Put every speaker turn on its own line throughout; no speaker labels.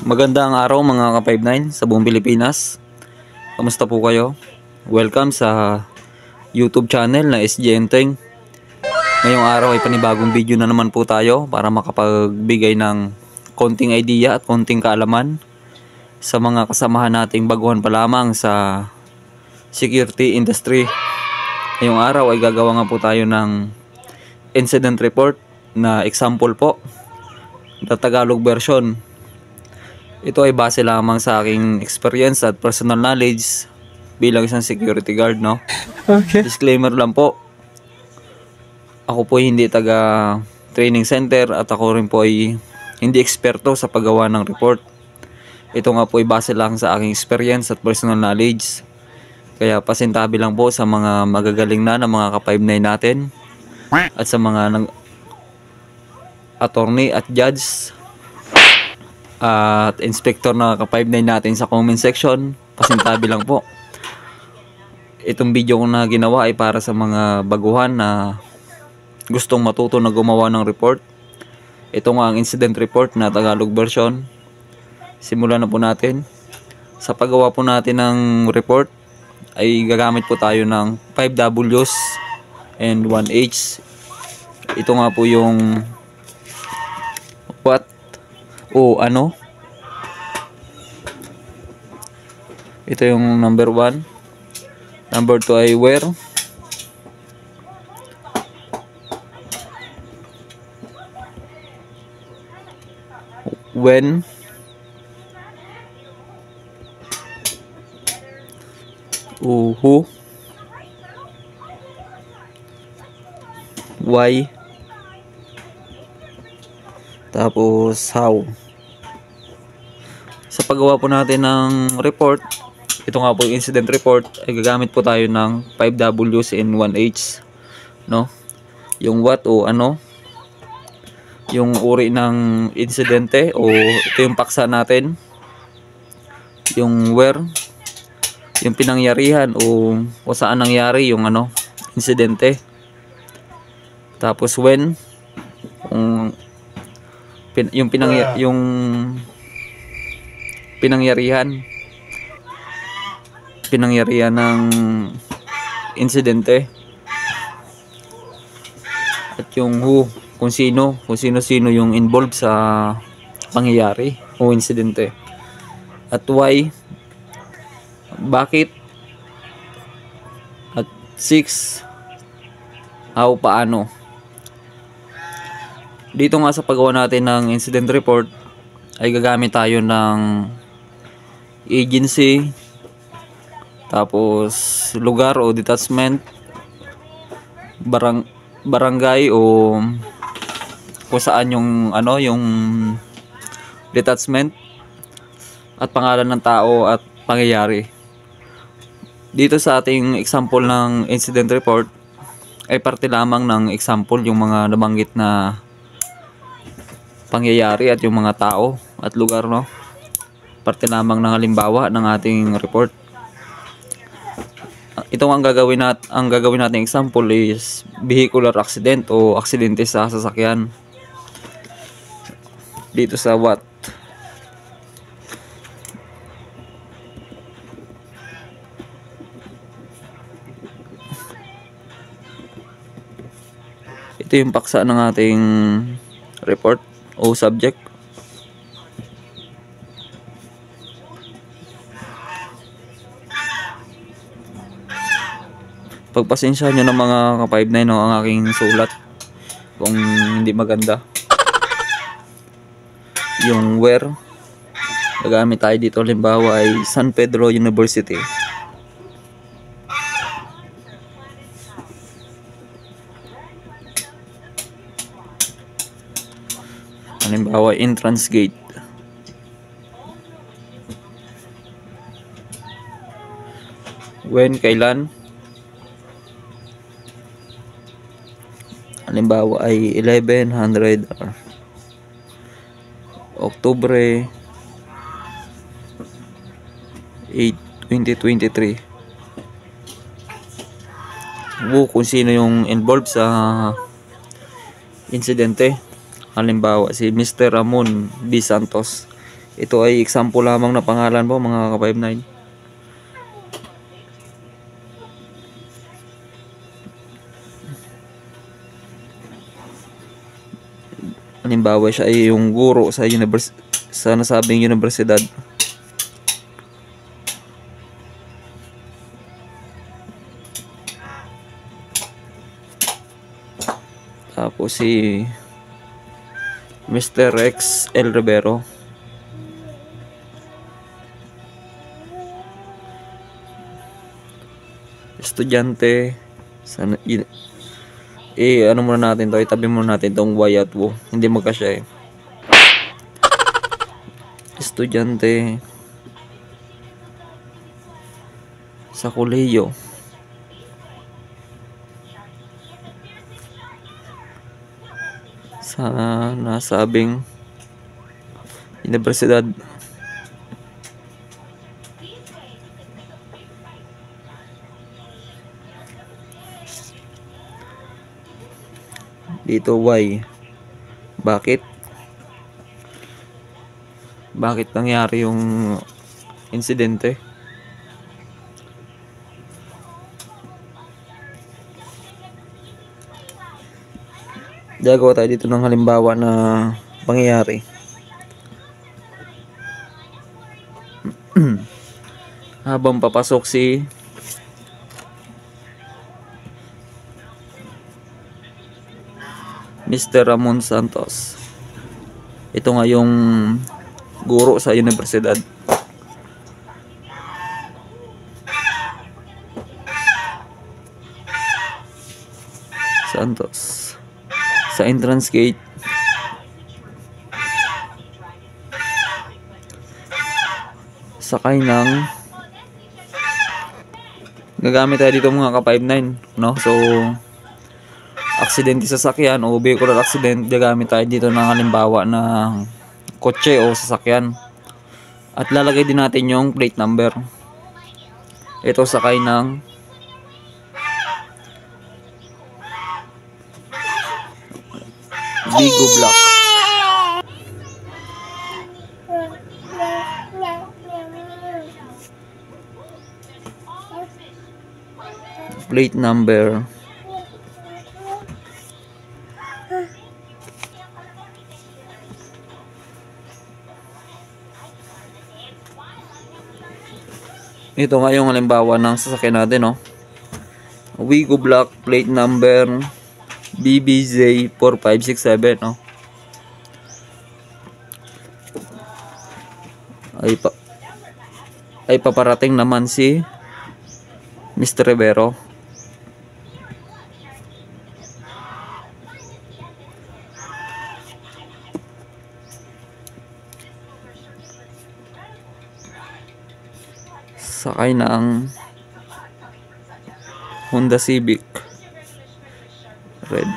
Magandang araw mga ka-59 sa buong Pilipinas. Kamusta po kayo? Welcome sa YouTube channel na SG Enteng. Ngayong araw ay panibagong video na naman po tayo para makapagbigay ng konting idea at konting kaalaman sa mga kasamahan nating baguhan pa lamang sa security industry. Ngayong araw ay gagawa nga po tayo ng incident report na example po na Tagalog version. Ito ay base lamang sa aking experience at personal knowledge bilang isang security guard, no?
Okay.
Disclaimer lang po. Ako po hindi taga training center at ako rin po ay hindi eksperto sa paggawa ng report. Ito nga po ay base lang sa aking experience at personal knowledge. Kaya pasintabi lang po sa mga magagaling na mga ka-59 natin at sa mga attorney at judge at inspector na ka-59 natin sa comment section. Pasintabi lang po. Itong video ko na ginawa ay para sa mga baguhan na gustong matuto na gumawa ng report. Ito nga ang incident report na Tagalog version. Simulan na po natin. Sa paggawa po natin ng report ay gagamit po tayo ng 5Ws and 1H. Ito nga po yung what o ano. Ito yung number 1. Number 2 ay where. When. Who. Why. Tapos how. Sa paggawa po natin ng report, ito nga po yung incident report, ay gagamit po tayo ng 5Ws and 1H, no? Yung what o ano, yung uri ng insidente o ito yung paksa natin, yung where, yung pinangyarihan o saan nangyari yung ano, insidente. Tapos when, yung pinangyarihan ng insidente, at yung who, kung sino yung involved sa pangyayari o insidente, at why, bakit, at 6, how, paano. Dito nga sa paggawa natin ng incident report ay gagamit tayo ng agency, tapos lugar o detachment, barangay o kung saan yung ano, yung detachment, at pangalan ng tao at pangyayari. Dito sa ating example ng incident report ay parte lamang ng example yung mga nabanggit na pangyayari at yung mga tao at lugar, no? Parte lamang ng halimbawa ng ating report. Ito ang gagawin nating example is vehicular accident o aksidente sa sasakyan. Dito sa what. Ito yung paksa ng ating report o subject. Pagpasensyahan nyo ng mga ka-59 no, ang aking sulat kung hindi maganda. Yung where, gagamit tayo dito halimbawa ay San Pedro University. Halimbawa entrance gate. When, kailan. Halimbawa ay 1100 Oktubre 8, 2023. Kung sino yung involved sa insidente. Halimbawa si Mr. Ramon B. Santos, Ito ay example lamang na pangalan po mga ka-59. Halimbawa siya ay yung guro sa sa nasabing universidad. Tapos si Mr. Rex L. Rivero. Estudyante sa ano muna natin to, itabi muna natin tong Y at W. Hindi magkasya eh. Estudyante sa kolehiyo sa nasabing universidad. Dito Y. Bakit nangyari yung insidente? Gagawa tayo dito ng halimbawa na pangyayari. Habang papasok si Mr. Ramon Santos. Ito nga yung guro sa universidad. Santos. Sa entrance gate. Sakay ng gagamit tayo dito mga ka-59, no? So aksidente sa sasakyan o vehicular accident, gagamit tayo dito ng halimbawa na kotse o sasakyan. At lalagay din natin yung plate number. Ito sakay ng Vigo Black. Plate number ito nga yung halimbawa ng sasakyan natin, no? Vigo Black, plate number BBJ 4567, no? Ay paparating naman si Mr. Rivero. Sakay ng Honda Civic red.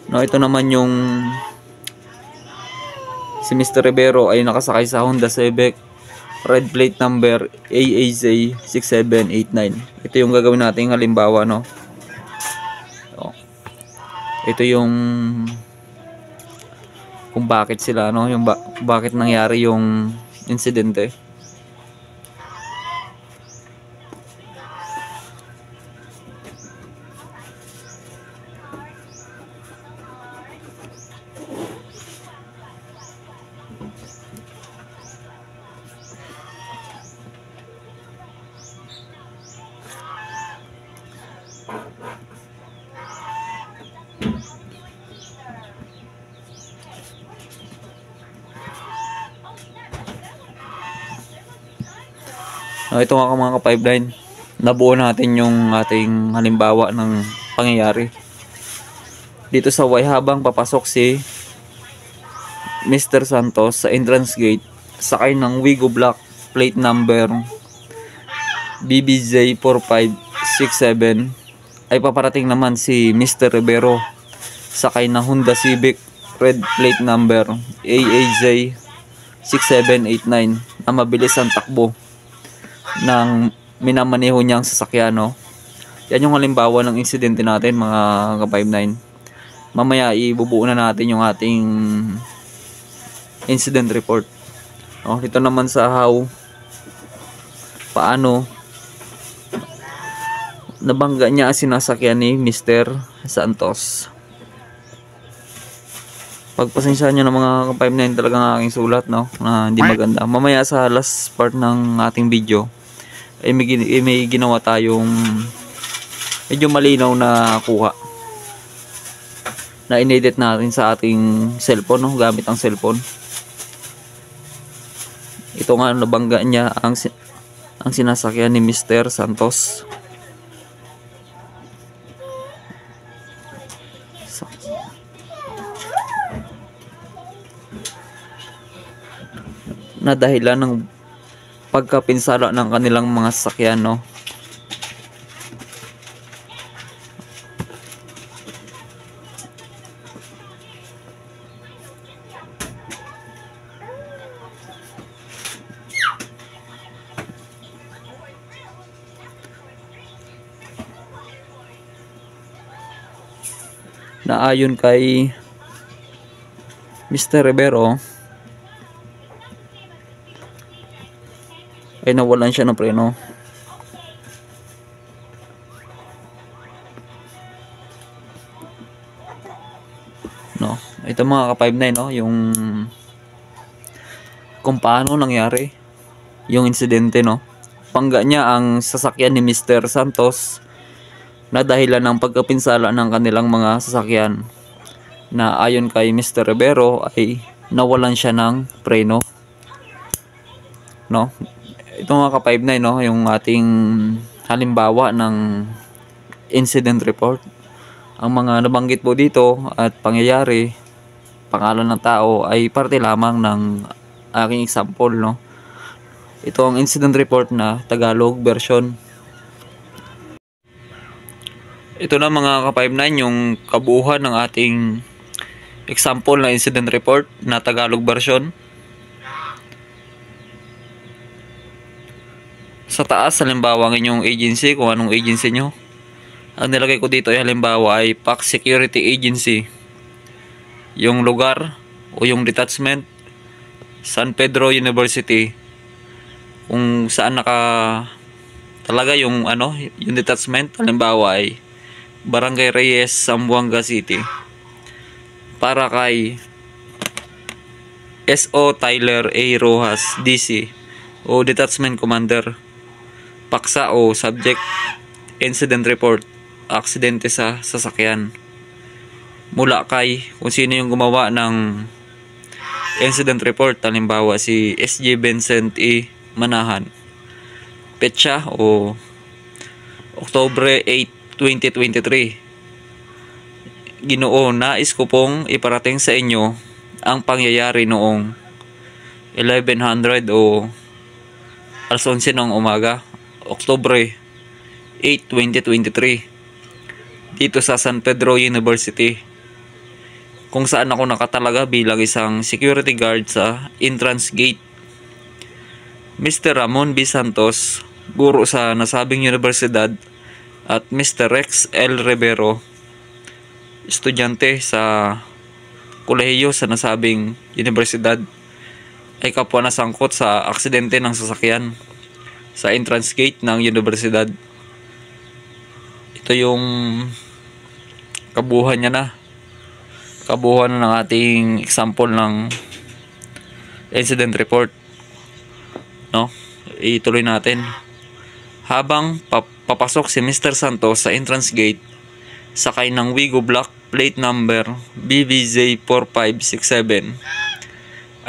No, ito naman yung si Mr. Rivero ay nakasakay sa Honda Civic red, plate number AAZ 6789. Ito yung gagawin natin halimbawa, no? Ito yung kung bakit sila, no, yung bakit nangyari yung insidente. Ito nga mga ka-59, nabuo natin yung ating halimbawa ng pangyayari. Dito sa Y, habang papasok si Mr. Santos sa entrance gate, sakay ng Vigo Black, plate number BBJ 4567, ay paparating naman si Mr. Rivero, sakay ng Honda Civic red, plate number AAZ 6789, na mabilis ang takbo ng minamaneho niyang sasakyan, no? Yan yung halimbawa ng insidente natin, mga ka-59. Mamaya ibubuo na natin yung ating incident report. Ito naman sa paano nabangga niya ang sinasakyan ni Mr. Santos. Pagpasensyahan nyo ng mga ka-59, talagang aking sulat, no, na hindi maganda. Mamaya sa last part ng ating video ay may ginawa tayong medyo malinaw na kuha na inedit natin sa ating cellphone, no, gamit ang cellphone. Ito nga, nabangga niya ang sinasakyan ni Mr. Santos. Na dahilan ng pagkapinsala ng kanilang mga sasakyan, no. Na ayon kay Mr. Rivero ay nawalan siya ng preno. No, ito mga ka-59, no, yung kung paano nangyari yung insidente, no. Bangga niya ang sasakyan ni Mr. Santos na dahilan ng pagkapinsala ng kanilang mga sasakyan, na ayon kay Mr. Rivero ay nawalan siya ng preno, no. Ito mga ka-59, no, yung ating halimbawa ng incident report. Ang mga nabanggit po dito at pangyayari, pangalan ng tao ay parte lamang ng aking example, no. Ito ang incident report na Tagalog version. Ito na mga ka-59 yung kabuuan ng ating example na incident report na Tagalog version. Sa taas, halimbawa ng inyong agency, kung anong agency nyo. Ang nilagay ko dito ay halimbawa ay PAC Security Agency. Yung lugar o yung detachment, San Pedro University. Kung saan talaga yung yung detachment, halimbawa ay Barangay Reyes, Zamboanga City. Para kay S.O. Tyler A. Rojas, DC o Detachment Commander. Paksa o Subject Incident Report, aksidente sa sasakyan. Mula kay kung sino yung gumawa ng incident report, halimbawa si S.J. Vincent E. Manahan. Petsa o Oktubre 8, 2023. Ginoo, nais ko pong iparating sa inyo ang pangyayari noong 1100 o alas 11 ng umaga, Oktubre 8, 2023, dito sa San Pedro University, kung saan ako nakatalaga bilang isang security guard sa entrance gate. Mr. Ramon B. Santos, guro sa nasabing universidad, at Mr. Rex L. Rivero, estudyante sa kolehiyo sa nasabing universidad, ay kapwa nasangkot sa aksidente ng sasakyan sa entrance gate ng universidad. Ito yung kabuuan niya na. Kabuuan ng ating example ng incident report, no. Ituloy natin. Habang papasok si Mr. Santos sa entrance gate, sakay ng Wigo Black plate number BVJ4567,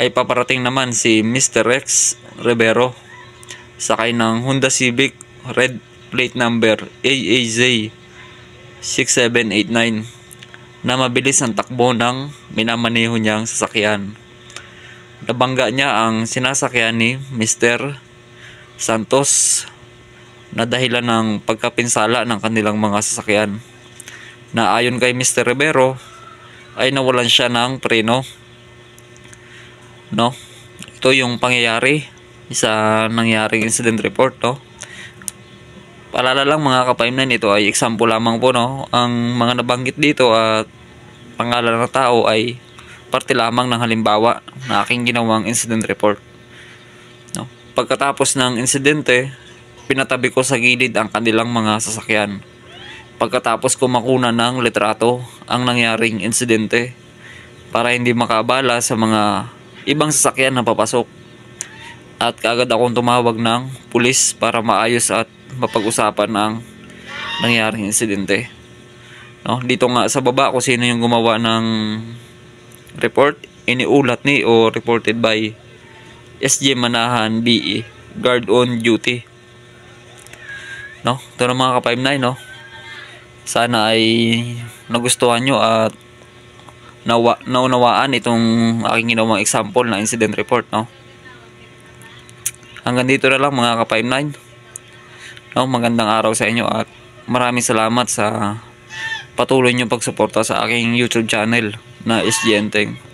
ay paparating naman si Mr. Rex Rivero, sakay ng Honda Civic red plate number AAZ6789, na mabilis ang takbo ng minamaneho niyang sasakyan. Nabangga niya ang sinasakyan ni Mr. Santos na dahilan ng pagkapinsala ng kanilang mga sasakyan, na ayon kay Mr. Rivero ay nawalan siya ng preno, no. Ito yung pangyayari sa nangyaring incident report, no. Paalala lang mga ka-5-9, ito ay example lamang po, no. Ang mga nabanggit dito at pangalan ng tao ay parte lamang ng halimbawa na aking ginawang incident report, no. Pagkatapos ng insidente, pinatabi ko sa gilid ang kanilang mga sasakyan. Pagkatapos ko makuna ng litrato ang nangyaring insidente para hindi makabala sa mga ibang sasakyan na papasok. At kaagad akong tumawag ng pulis para maayos at mapag-usapan ang nangyaring insidente, no. Dito nga sa baba kung sino yung gumawa ng report, iniulat ni o reported by SJ Manahan BE, guard on duty, no. Ito na mga ka-5-9, no. Sana ay nagustuhan nyo at naunawaan itong aking ginawang example na incident report, no. Hanggang dito na lang mga ka-5-9, no. Magandang araw sa inyo at maraming salamat sa patuloy nyo pagsuporta sa aking YouTube channel na SJ Enteng.